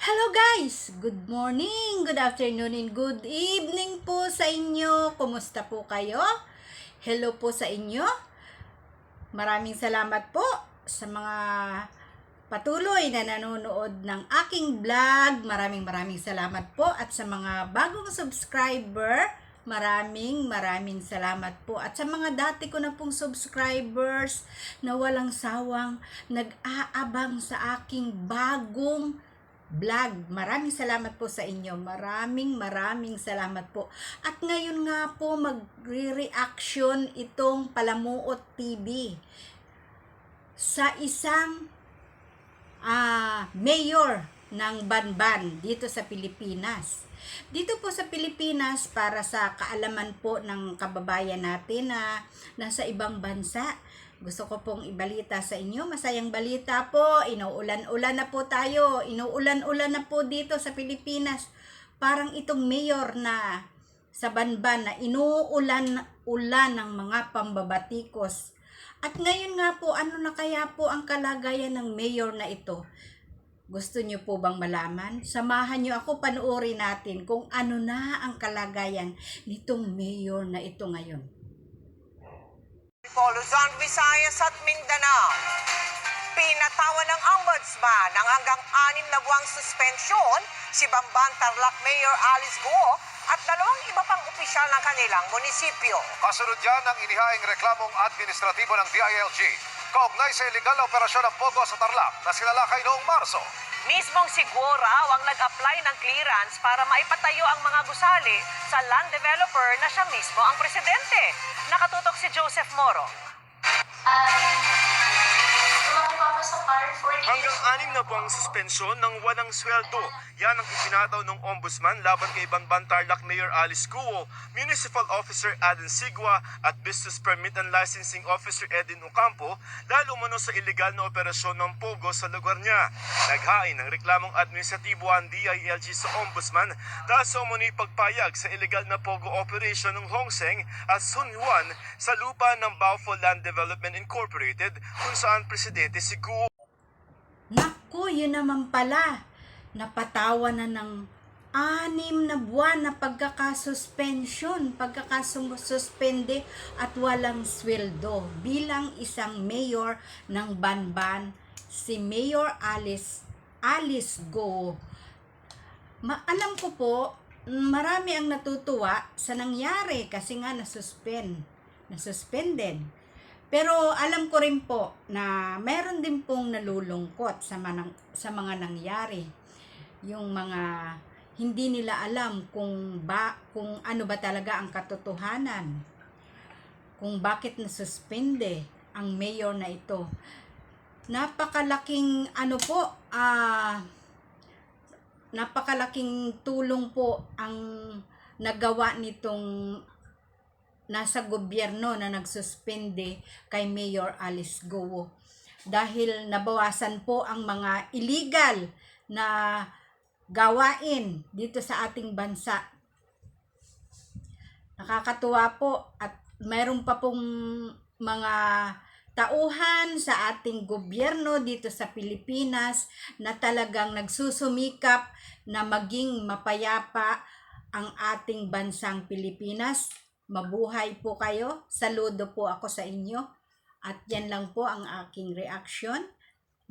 Hello guys! Good morning, good afternoon, and good evening po sa inyo. Kumusta po kayo? Hello po sa inyo. Maraming salamat po sa mga patuloy na nanonood ng aking vlog. Maraming salamat po. At sa mga bagong subscriber, maraming salamat po. At sa mga dati ko na pong subscribers na walang sawang nag-aabang sa aking bagong vlog. Maraming salamat po sa inyo. Maraming salamat po. At ngayon nga po magre-reaction itong Palamuot TV sa isang mayor ng Banban dito sa Pilipinas. Dito po sa Pilipinas, para sa kaalaman po ng kababayan natin na nasa ibang bansa, gusto ko pong ibalita sa inyo, masayang balita po, inuulan-ulan na po tayo, inuulan-ulan na po dito sa Pilipinas. Parang itong mayor na sa Banban na inuulan-ulan ng mga pambabatikos. At ngayon nga po, ano na kaya po ang kalagayan ng mayor na ito? Gusto niyo po bang malaman? Samahan niyo ako, panoorin natin kung ano na ang kalagayan nitong mayor na ito ngayon. Luzon, Visayas at Mindanao. Pinatawan ng Ombudsman ng hanggang 6 na buwang suspensyon si Bamban Tarlac Mayor Alice Guo at 2 iba pang opisyal ng kanilang munisipyo. Kasunod yan ang inihaing reklamong administratibo ng DILG kaugnay sa iligal na operasyon ng Pogo sa Tarlac na sinalakay noong Marso. Mismong si Guo raw ang nag-apply ng clearance para maipatayo ang mga gusali sa land developer na siya mismo ang presidente. Nakatutok si Joseph Moro. Hanggang 6 na buwang suspensyon ng walang sweldo. Yan ang ipinataw ng Ombudsman laban kay Banban Tarlac Mayor Alice Guo, Municipal Officer Aden Sigua at Business Permit and Licensing Officer Edin Ocampo dahil umano sa iligal na operasyon ng Pogo sa lugar niya. Naghain ng reklamong administratibo ang DILG sa Ombudsman dahil sa umano'y pagpayag sa iligal na Pogo operation ng Hongseng at Sun Juan sa lupa ng Baufo Land Development Incorporated kung saan presidente si Guo. Naku, yun naman pala. Napatawa na ng 6 na buwan na pagkakasuspensyon, pagkakasuspende at walang sweldo bilang isang mayor ng Banban, si Mayor Alice Guo. Alam ko po, marami ang natutuwa sa nangyari kasi nga nasuspended. Pero alam ko rin po na meron din pong nalulungkot sa mga nangyari. Yung mga hindi nila alam kung ano ba talaga ang katotohanan. Kung bakit nasuspende ang mayor na ito. Napakalaking napakalaking tulong po ang nagawa nitong nasa gobyerno na nagsuspende kay Mayor Alice Guo dahil nabawasan po ang mga illegal na gawain dito sa ating bansa. Nakakatuwa po at mayroon pa pong mga tauhan sa ating gobyerno dito sa Pilipinas na talagang nagsusumikap na maging mapayapa ang ating bansang Pilipinas. Mabuhay po kayo. Saludo po ako sa inyo. At yan lang po ang aking reaction.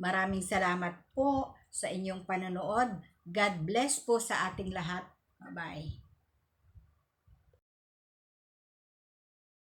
Maraming salamat po sa inyong panonood. God bless po sa ating lahat. Bye-bye.